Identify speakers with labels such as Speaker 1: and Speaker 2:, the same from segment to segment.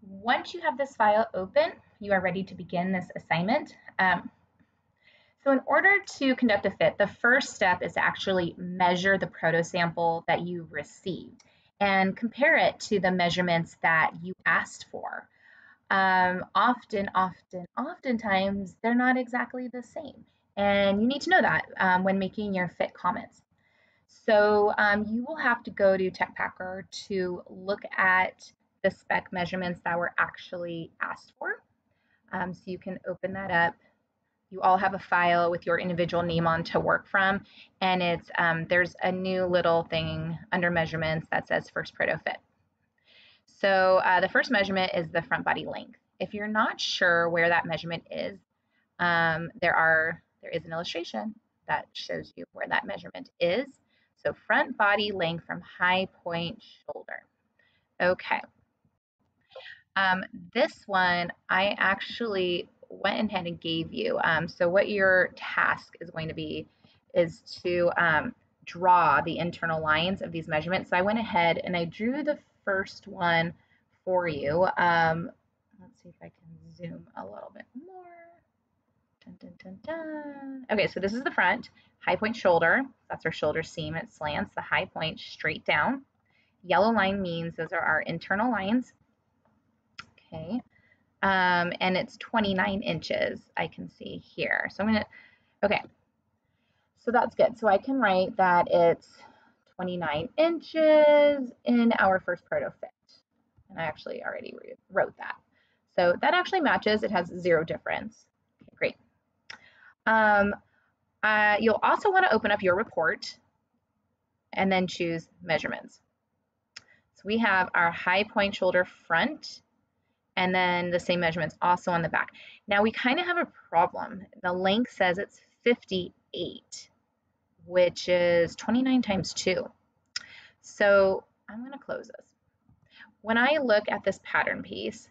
Speaker 1: Once you have this file open, you are ready to begin this assignment. So in order to conduct a fit, the first step is to actually measure the proto sample that you received and compare it to the measurements that you asked for. Oftentimes, they're not exactly the same. And you need to know that when making your fit comments. So you will have to go to TechPacker to look at the spec measurements that were actually asked for. So you can open that up. You all have a file with your individual name on to work from, and it's there's a new little thing under measurements that says first proto fit. So the first measurement is the front body length. If you're not sure where that measurement is, there is an illustration that shows you where that measurement is. So front body length from high point shoulder. Okay. This one I actually went ahead and gave you. So what your task is going to be is to draw the internal lines of these measurements. So I went ahead and I drew the first one for you. Let's see if I can zoom a little bit more. Dun, dun, dun, dun. Okay, so this is the front, high point shoulder. That's our shoulder seam. It slants the high point straight down. Yellow line means those are our internal lines. Okay, and it's 29 inches, I can see here. So I'm gonna, okay, so that's good. So I can write that it's 29 inches in our first proto fit. And I actually already wrote that. So that actually matches, it has zero difference. Okay, great. You'll also want to open up your report and then choose measurements. So we have our high point shoulder front, and then the same measurements also on the back. Now we kind of have a problem. The length says it's 58, which is 29 times 2. So I'm going to close this. When I look at this pattern piece,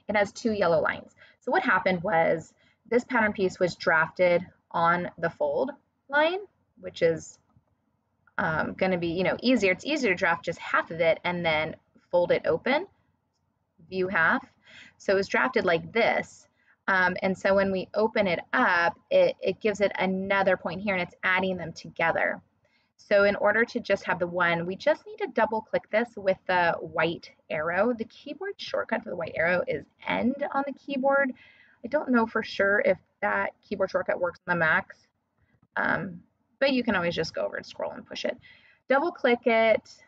Speaker 1: it has 2 yellow lines. So what happened was this pattern piece was drafted on the fold line, which is going to be, easier. It's easier to draft just half of it and then fold it open, view half. So it was drafted like this. And so when we open it up, it gives it another point here, and it's adding them together. So in order to just have the one, we just need to double click this with the white arrow. The keyboard shortcut for the white arrow is end on the keyboard. I don't know for sure if that keyboard shortcut works on the Macs, but you can always just go over and scroll and push it. Double click it,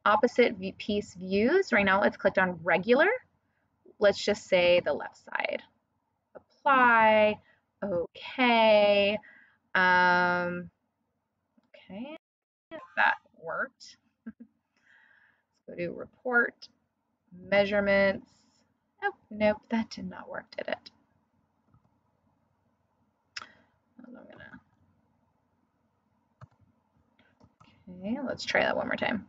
Speaker 1: opposite piece views. Right now it's clicked on regular. Let's just say the left side. Apply, okay. Okay, that worked. Let's go to report, measurements. Oh, nope, that did not work, did it? Okay, let's try that one more time.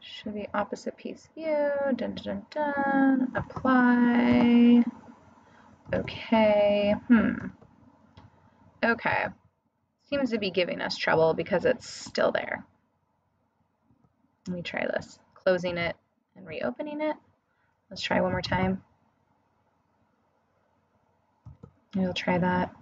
Speaker 1: Should be opposite piece view. Dun, dun, dun. Apply. Okay. Okay. Seems to be giving us trouble because it's still there. Let me try this. Closing it and reopening it. Let's try one more time. We'll try that.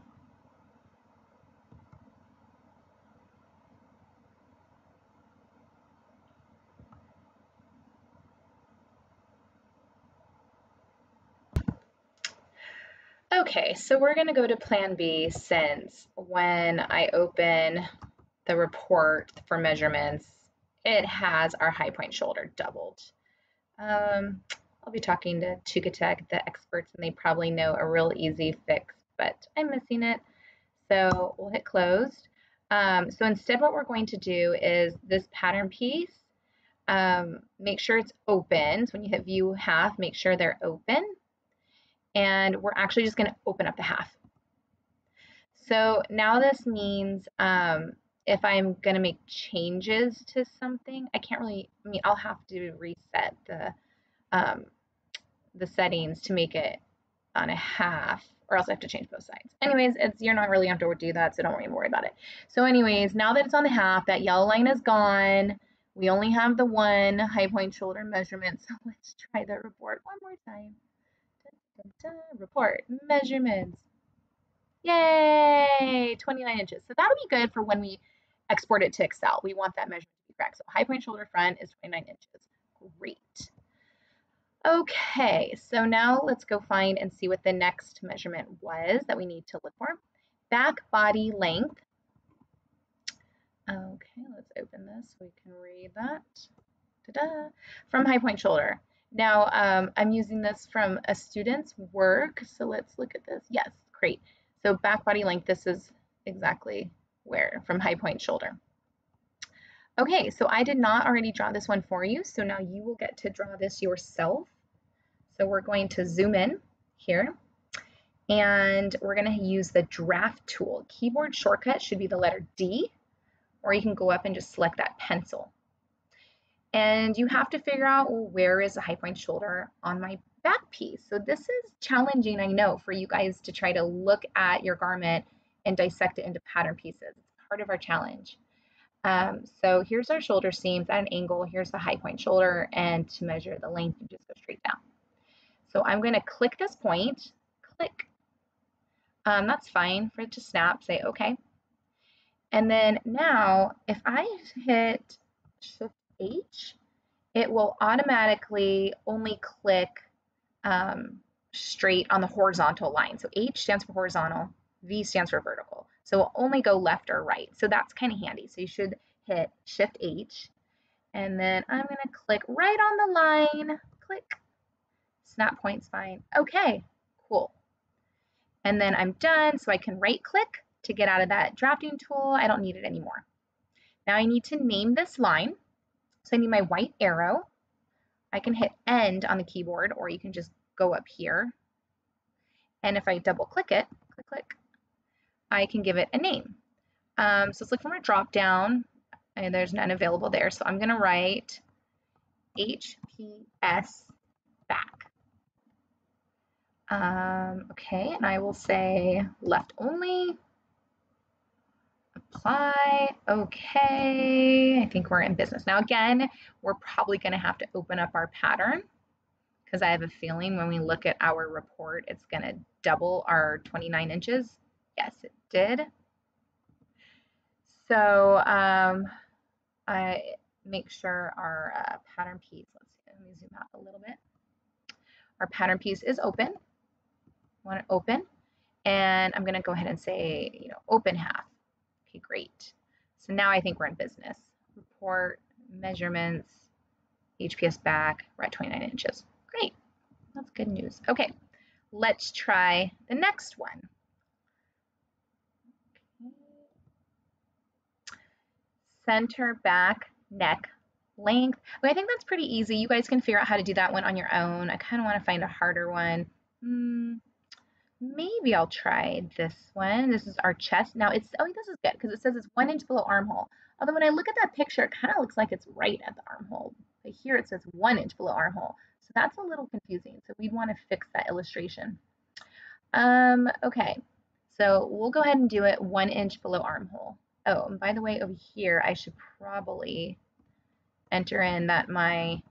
Speaker 1: Okay, so we're going to go to plan B, since when I open the report for measurements, it has our high point shoulder doubled. I'll be talking to Tuka Tech, the experts, and they probably know a real easy fix, but I'm missing it. So we'll hit closed. So instead what we're going to do is this pattern piece, make sure it's open. So when you hit view half, make sure they're open. And we're actually just going to open up the half. So now this means if I'm going to make changes to something, I can't really, I'll have to reset the settings to make it on a half, or else I have to change both sides. Anyways, you're not really have to do that, so don't worry about it. So anyways, now that it's on the half, that yellow line is gone. We only have the one high point shoulder measurement, so let's try the report one more time. Report measurements. Yay, 29 inches. So that'll be good for when we export it to Excel. We want that measurement to be correct. So high point shoulder front is 29 inches. Great. Okay, so now let's go find and see what the next measurement was that we need to look for. Back body length. Okay, let's open this so we can read that. Ta-da! From high point shoulder. Now, I'm using this from a student's work, so let's look at this. Yes, great. So back body length, this is exactly where, from high point shoulder. Okay, so I did not already draw this one for you, so now you will get to draw this yourself. So we're going to zoom in here, and we're going to use the draft tool. Keyboard shortcut should be the letter D, or you can go up and just select that pencil. And you have to figure out, well, where is the high point shoulder on my back piece? So this is challenging, I know, for you guys to try to look at your garment and dissect it into pattern pieces. It's part of our challenge. So here's our shoulder seams at an angle. Here's the high point shoulder, and to measure the length, you just go straight down. So I'm going to click this point, click. That's fine for it to snap, say okay. And then now, if I hit Shift H, it will automatically only click straight on the horizontal line. So H stands for horizontal, V stands for vertical. So it'll only go left or right. So that's kind of handy. So you should hit Shift H, and then I'm going to click right on the line, click. Snap point's fine. Okay, cool. And then I'm done, so I can right click to get out of that drafting tool. I don't need it anymore. Now I need to name this line. So I need my white arrow. I can hit end on the keyboard, or you can just go up here. And if I double click it, click, click, I can give it a name. So let's look for my drop down, and there's none available there. So I'm gonna write HPS back. Okay, and I will say left only. Apply, okay, I think we're in business. Now again, we're probably gonna have to open up our pattern because I have a feeling when we look at our report, it's gonna double our 29 inches. Yes, it did. So I make sure our pattern piece, let's see, let me zoom out a little bit. Our pattern piece is open. I want it open, and I'm gonna go ahead and say, open half. Okay, great. So now I think we're in business. Report, measurements, HPS back, we're at 29 inches. Great, that's good news. Okay, let's try the next one. Okay. Center, back, neck, length. Well, I think that's pretty easy. You guys can figure out how to do that one on your own. I kind of want to find a harder one. Maybe I'll try this one. This is our chest. Now this is good because it says it's 1 inch below armhole. Although when I look at that picture, it kind of looks like it's right at the armhole. But here it says 1 inch below armhole. So that's a little confusing. So we'd want to fix that illustration. Okay, so we'll go ahead and do it 1 inch below armhole. Oh, and by the way, over here, I should probably enter in that my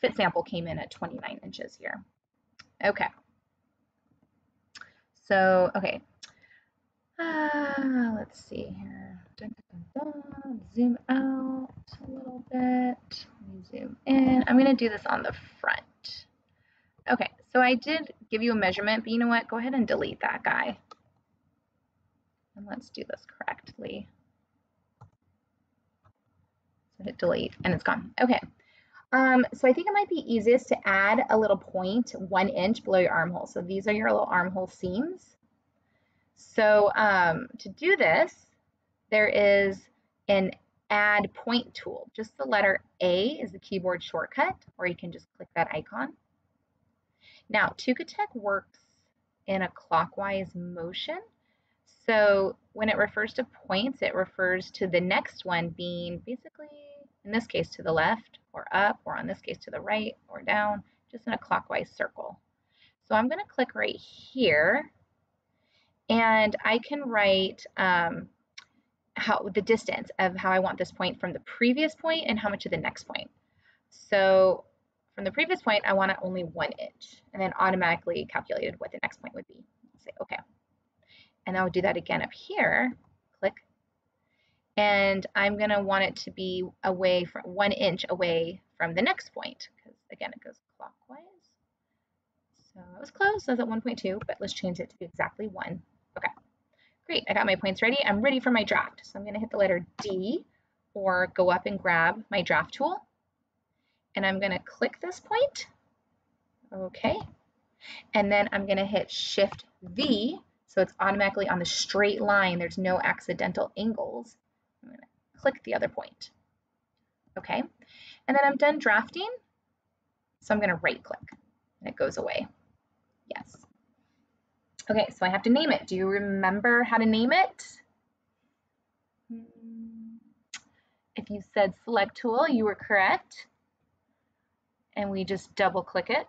Speaker 1: fit sample came in at 29 inches here. Okay. So, okay, let's see here. Dun, dun, dun, dun. Zoom out a little bit. Zoom in. I'm going to do this on the front. Okay, so I did give you a measurement, but you know what? Go ahead and delete that guy. And let's do this correctly. So hit delete, and it's gone. Okay. So I think it might be easiest to add a little point 1 inch below your armhole. So these are your little armhole seams. So to do this, there is an add point tool. Just the letter A is the keyboard shortcut, or you can just click that icon. Now, Tuka works in a clockwise motion. So when it refers to points, it refers to the next one being basically, in this case, to the left or up, or in this case, to the right or down, just in a clockwise circle. So I'm going to click right here, And I can write how the distance of how I want this point from the previous point and how much to the next point. So from the previous point, I want it only 1 inch, and then automatically calculated what the next point would be. Say okay. And I would do that again up here, click. And I'm gonna want it to be away from 1 inch away from the next point, because again, it goes clockwise. So it was close, I was at 1.2, but let's change it to be exactly 1. Okay, great, I got my points ready. I'm ready for my draft. So I'm gonna hit the letter D, or go up and grab my draft tool. And I'm gonna click this point, okay. And then I'm gonna hit Shift V, so it's automatically on the straight line. There's no accidental angles. I'm gonna click the other point, okay. And then I'm done drafting, so I'm gonna right click, and it goes away. Yes. Okay, so I have to name it. Do you remember how to name it? If you said select tool, you were correct. And we just double click it.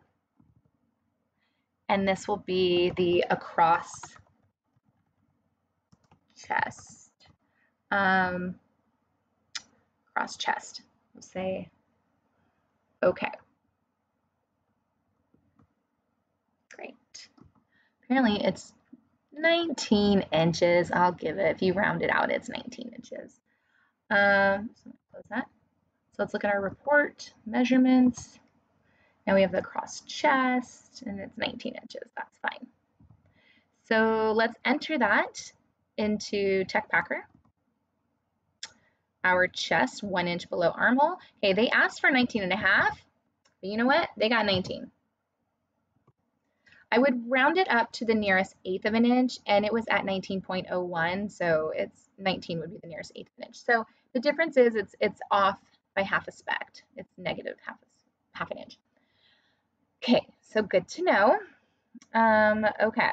Speaker 1: And this will be the across chest. Across chest. We'll say okay. Great. Apparently it's 19 inches. I'll give it, if you round it out, it's 19 inches. So I'm gonna close that. So let's look at our report, measurements. Now we have the cross chest, and it's 19 inches. That's fine. So let's enter that into TechPacker. Our chest, 1 inch below armhole. Okay, they asked for 19.5, but you know what? They got 19. I would round it up to the nearest eighth of an inch, and it was at 19.01, so it's 19 would be the nearest eighth of an inch. So the difference is it's off by half a spec. It's negative half an inch. Okay, so good to know. Okay,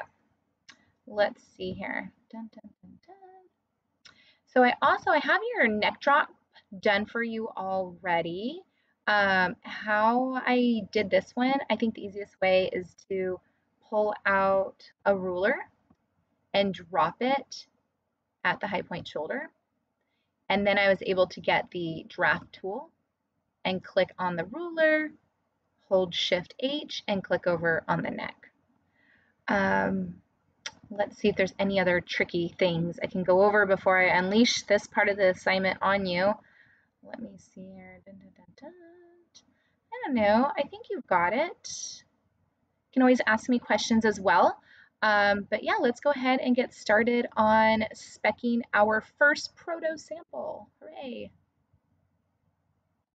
Speaker 1: let's see here. Dun, dun, dun, dun. So I have your neck drop done for you already. How I did this one, I think the easiest way is to pull out a ruler and drop it at the high point shoulder. And then I was able to get the draft tool and click on the ruler, hold Shift H, and click over on the neck. Let's see if there's any other tricky things I can go over before I unleash this part of the assignment on you. Let me see here. Dun, dun, dun, dun. I don't know. I think you've got it. You can always ask me questions as well. But yeah, let's go ahead and get started on speccing our first proto sample. Hooray.